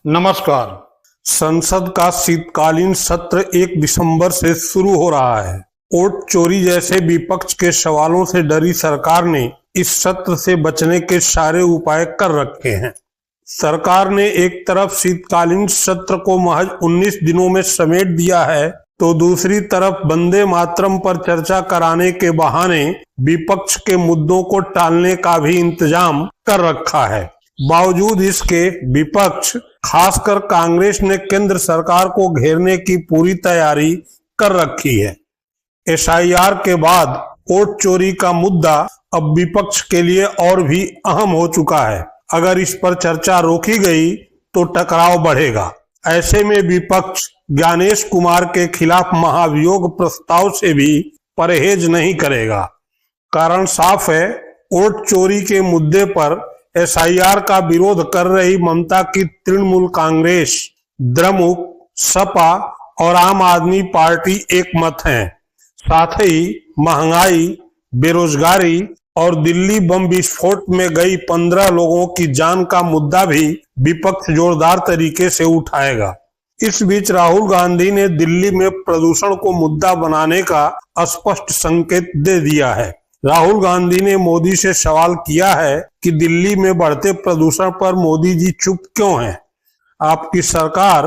नमस्कार। संसद का शीतकालीन सत्र 1 दिसंबर से शुरू हो रहा है। वोट चोरी जैसे विपक्ष के सवालों से डरी सरकार ने इस सत्र से बचने के सारे उपाय कर रखे हैं। सरकार ने एक तरफ शीतकालीन सत्र को महज 19 दिनों में समेट दिया है, तो दूसरी तरफ वंदे मातरम पर चर्चा कराने के बहाने विपक्ष के मुद्दों को टालने का भी इंतजाम कर रखा है। बावजूद इसके विपक्ष, खासकर कांग्रेस ने केंद्र सरकार को घेरने की पूरी तैयारी कर रखी है। एसआईआर के बाद वोट चोरी का मुद्दा अब विपक्ष के लिए और भी अहम हो चुका है। अगर इस पर चर्चा रोकी गई तो टकराव बढ़ेगा। ऐसे में विपक्ष ज्ञानेश कुमार के खिलाफ महाभियोग प्रस्ताव से भी परहेज नहीं करेगा। कारण साफ है, वोट चोरी के मुद्दे पर एसआईआर का विरोध कर रही ममता की तृणमूल कांग्रेस, द्रमुक, सपा और आम आदमी पार्टी एक मत हैं। साथ ही महंगाई, बेरोजगारी और दिल्ली बम विस्फोट में गई 15 लोगों की जान का मुद्दा भी विपक्ष जोरदार तरीके से उठाएगा। इस बीच राहुल गांधी ने दिल्ली में प्रदूषण को मुद्दा बनाने का स्पष्ट संकेत दे दिया है। राहुल गांधी ने मोदी से सवाल किया है कि दिल्ली में बढ़ते प्रदूषण पर मोदी जी चुप क्यों हैं? आपकी सरकार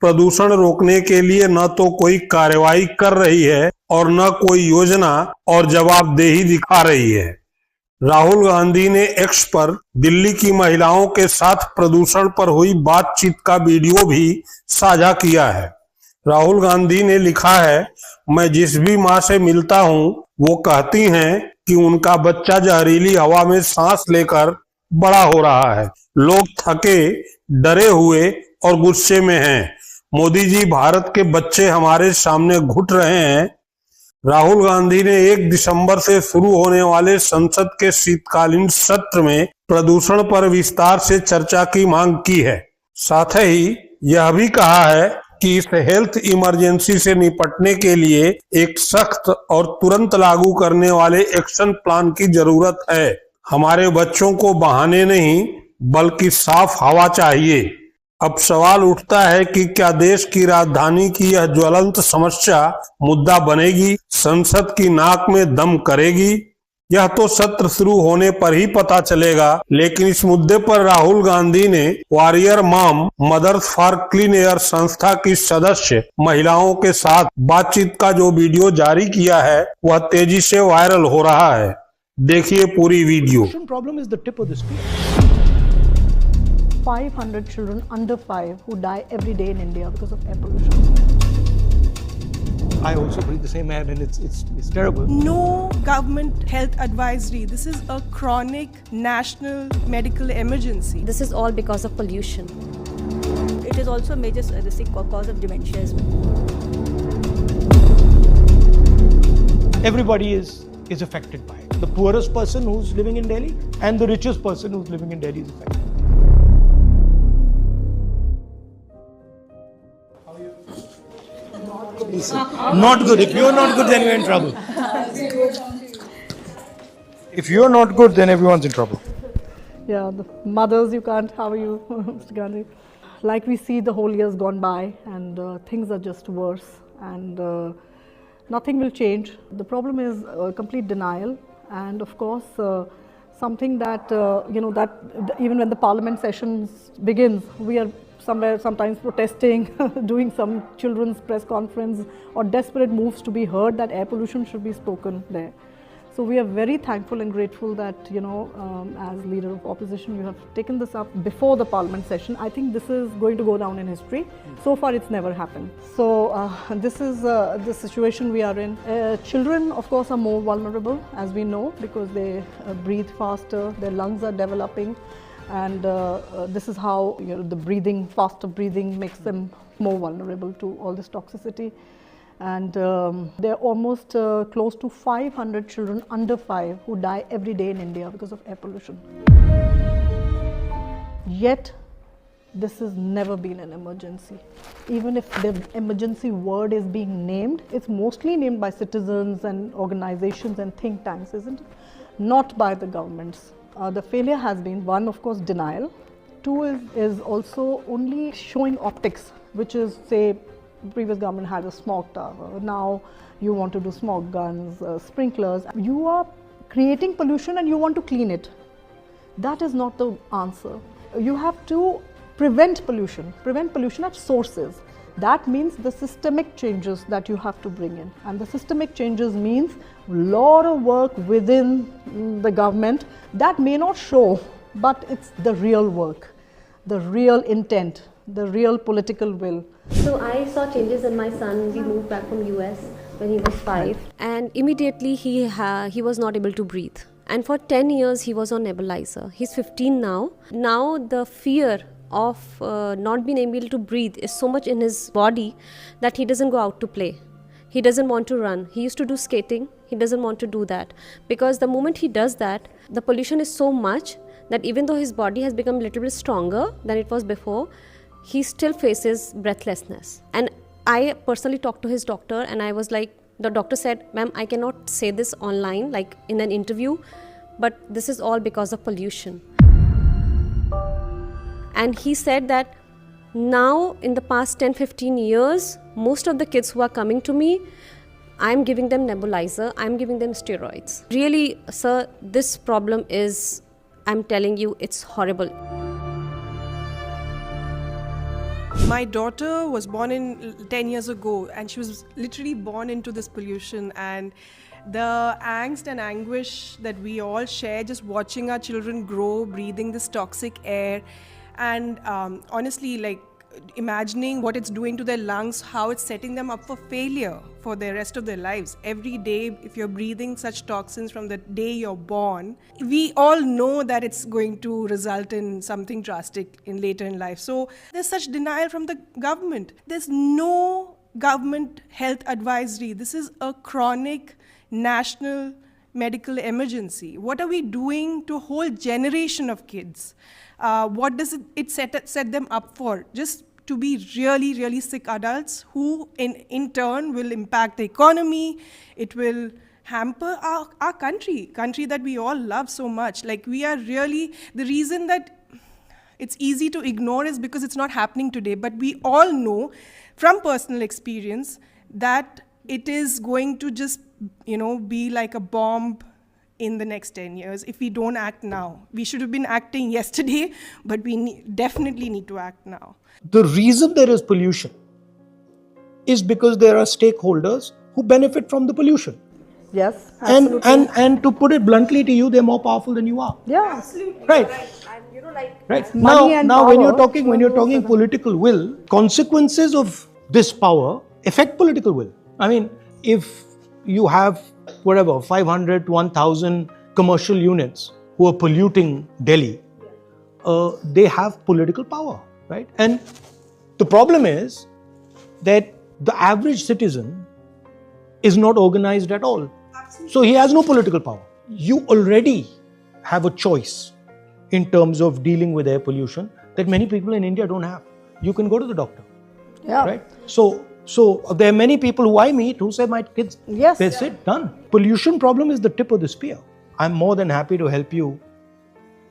प्रदूषण रोकने के लिए न तो कोई कार्रवाई कर रही है और न कोई योजना और जवाबदेही दिखा रही है। राहुल गांधी ने एक्स पर दिल्ली की महिलाओं के साथ प्रदूषण पर हुई बातचीत का वीडियो भी साझा किया है। राहुल गांधी ने लिखा है, मैं जिस भी माँ से मिलता हूँ वो कहती हैं कि उनका बच्चा जहरीली हवा में सांस लेकर बड़ा हो रहा है। लोग थके, डरे हुए और गुस्से में हैं। मोदी जी, भारत के बच्चे हमारे सामने घुट रहे हैं। राहुल गांधी ने 1 दिसंबर से शुरू होने वाले संसद के शीतकालीन सत्र में प्रदूषण पर विस्तार से चर्चा की मांग की है। साथ ही यह भी कहा है कि इस हेल्थ इमरजेंसी से निपटने के लिए एक सख्त और तुरंत लागू करने वाले एक्शन प्लान की जरूरत है। हमारे बच्चों को बहाने नहीं बल्कि साफ हवा चाहिए। अब सवाल उठता है कि क्या देश की राजधानी की यह ज्वलंत समस्या मुद्दा बनेगी, संसद की नाक में दम करेगी? यह तो सत्र शुरू होने पर ही पता चलेगा। लेकिन इस मुद्दे पर राहुल गांधी ने warrior mom mothers for clean air संस्था की सदस्य महिलाओं के साथ बातचीत का जो वीडियो जारी किया है वह तेजी से वायरल हो रहा है। देखिए पूरी video. 500 children under 5 who die every day in India because of air pollution. I also breathe the same air and it's terrible. No government health advisory. This is a chronic national medical emergency. This is all because of pollution. It is also a major cause of dementia as well. Everybody is affected by it. The poorest person who's living in Delhi and the richest person who's living in Delhi is affected. Not good. If you're not good, then you're in trouble. If you're not good, then everyone's in trouble. Yeah, the mothers, you can't. How are you, Mr. Gandhi? Like we see, the whole year's gone by and things are just worse and nothing will change. The problem is complete denial and of course something that, that even when the parliament sessions begins, we are sometimes protesting, doing some children's press conference or desperate moves to be heard that air pollution should be spoken there. So we are very thankful and grateful that, as leader of opposition, you have taken this up before the parliament session. I think this is going to go down in history. So far it's never happened. So this is the situation we are in. Children of course are more vulnerable, as we know, because they breathe faster, their lungs are developing. And this is how the faster breathing makes them more vulnerable to all this toxicity. And there are almost close to 500 children under 5 who die every day in India because of air pollution. Yet, this has never been an emergency. Even if the emergency word is being named, it's mostly named by citizens and organizations and think tanks, isn't it? Not by the governments. The failure has been, one, of course, denial. CO2 is also only showing optics, which is, say, previous government had a smog tower. Now you want to do smog guns, sprinklers. You are creating pollution and you want to clean it. That is not the answer. You have to prevent pollution at sources. That means the systemic changes that you have to bring in. And the systemic changes means a lot of work within the government that may not show, but it's the real work, the real intent, the real political will. So I saw changes in my son. We moved back from US when he was 5, and immediately he was not able to breathe. And for 10 years he was on nebulizer. He's 15 now. Now the fear of not being able to breathe is so much in his body that he doesn't go out to play. He doesn't want to run. He used to do skating. He doesn't want to do that, because the moment he does that, the pollution is so much that even though his body has become a little bit stronger than it was before, he still faces breathlessness. And I personally talked to his doctor, and I was like, the doctor said, ma'am, I cannot say this online, like in an interview, but this is all because of pollution. And he said that now in the past 10-15 years, most of the kids who are coming to me, I'm giving them nebulizer, I'm giving them steroids. Really, sir, this problem is, I'm telling you, it's horrible. My daughter was born in 10 years ago, and she was literally born into this pollution, and the angst and anguish that we all share just watching our children grow, breathing this toxic air, and honestly, like, imagining what it's doing to their lungs, how it's setting them up for failure for the rest of their lives. Every day, if you're breathing such toxins from the day you're born, we all know that it's going to result in something drastic in later in life. So there's such denial from the government. There's no government health advisory. This is a chronic national medical emergency. What are we doing to a whole generation of kids? What does it set them up for? Just to be really, really sick adults who in turn will impact the economy. It will hamper our country that we all love so much. Like, we are really, the reason that it's easy to ignore is because it's not happening today. But we all know from personal experience that it is going to just, be like a bomb in the next 10 years if we don't act now. We should have been acting yesterday, but we definitely need to act now. The reason there is pollution is because there are stakeholders who benefit from the pollution. Yes, absolutely. And to put it bluntly to you, they're more powerful than you are. Yeah, Absolutely. Right. And Right. Money and Now when power. you're talking political will, consequences of this power affect political will. I mean, if you have 500 to 1,000 commercial units who are polluting Delhi, they have political power, right? And the problem is that the average citizen is not organized at all. Absolutely. So he has no political power. You already have a choice in terms of dealing with air pollution that many people in India don't have. You can go to the doctor, right? So there are many people who I meet who say, my kids, that's it, done. Pollution problem is the tip of the spear. I'm more than happy to help you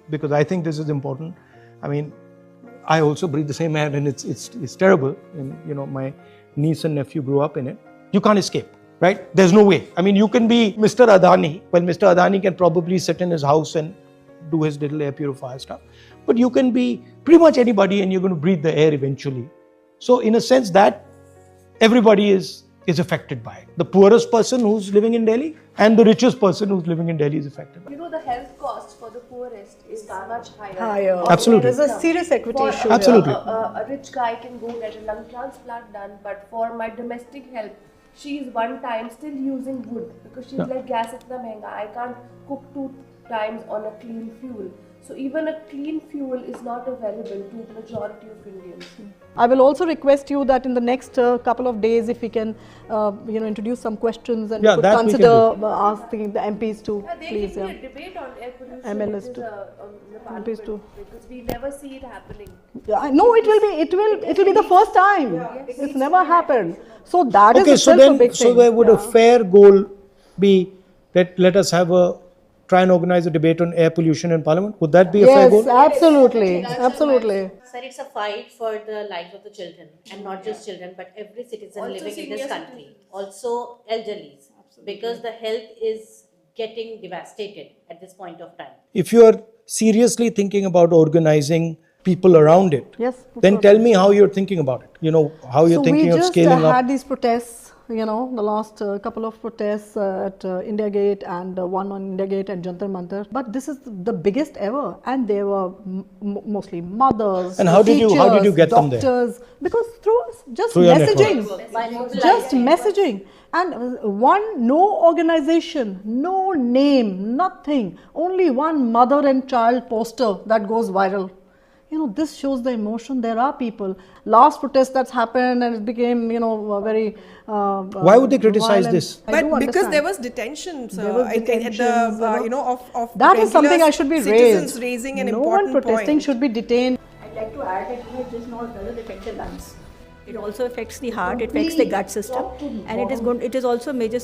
because I think this is important. I mean, I also breathe the same air and it's terrible. And my niece and nephew grew up in it. You can't escape, right? There's no way. I mean, you can be Mr. Adani. Well, Mr. Adani can probably sit in his house and do his little air purifier stuff. But you can be pretty much anybody and you're going to breathe the air eventually. So in a sense that everybody is affected by it. The poorest person who's living in Delhi and the richest person who's living in Delhi is affected by it. the health cost for the poorest is much higher. Absolutely. There's a serious equity issue. Absolutely. A rich guy can go get a lung transplant done, but for my domestic help, she's one time still using wood because she's like, gas itna mehenga, I can't cook 2 times on a clean fuel. So even a clean fuel is not available to the majority of Indians. I will also request you that in the next couple of days, if we can, introduce some questions and we could consider asking the MPs to please. There can be a debate on air pollution. MLs too. MPs too. Because we never see it happening. Yeah, no, it will be the first time. It's never happened. So that is okay, itself a big thing. So there would a fair goal be that let us have a try and organize a debate on air pollution in Parliament? Would that be a fair goal? Yes, absolutely, absolutely. Sir, it's a fight for the lives of the children, and not just children, but every citizen Also living in senior this country. Also elderlies, because the health is getting devastated at this point of time. If you are seriously thinking about organizing people around it, Yes. then tell me how you're thinking about it. You know, how you're thinking of scaling we just up. had these protests, you know, the last couple of protests at India Gate and one on India Gate and Jantar Mantar. But this is the biggest ever, and they were mostly mothers, And how did you teachers, get them there? doctors, because through just Through your messaging, network. just messaging. And no organization, no name, nothing, only one mother and child poster that goes viral. You know, this shows the emotion. There are people. Last protest that's happened and it became, you know, very. Why would they criticize violent. this? I do But because understand. there was detention, There was at detentions, the you know of that is something regular I should be citizens raised. raising an No important one protesting point. should be detained. I'd like to add that it just not doesn't affect the lungs. It also affects the heart, it affects the gut system, and it is also a major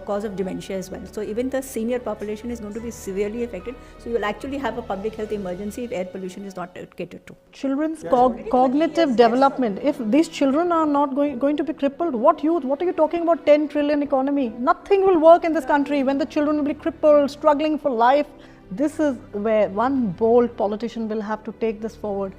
cause of dementia as well. So even the senior population is going to be severely affected. So you will actually have a public health emergency if air pollution is not catered to. Children's cognitive development. If these children are not going to be crippled, what youth? What are you talking about? 10 trillion economy? Nothing will work in this country when the children will be crippled, struggling for life. This is where one bold politician will have to take this forward.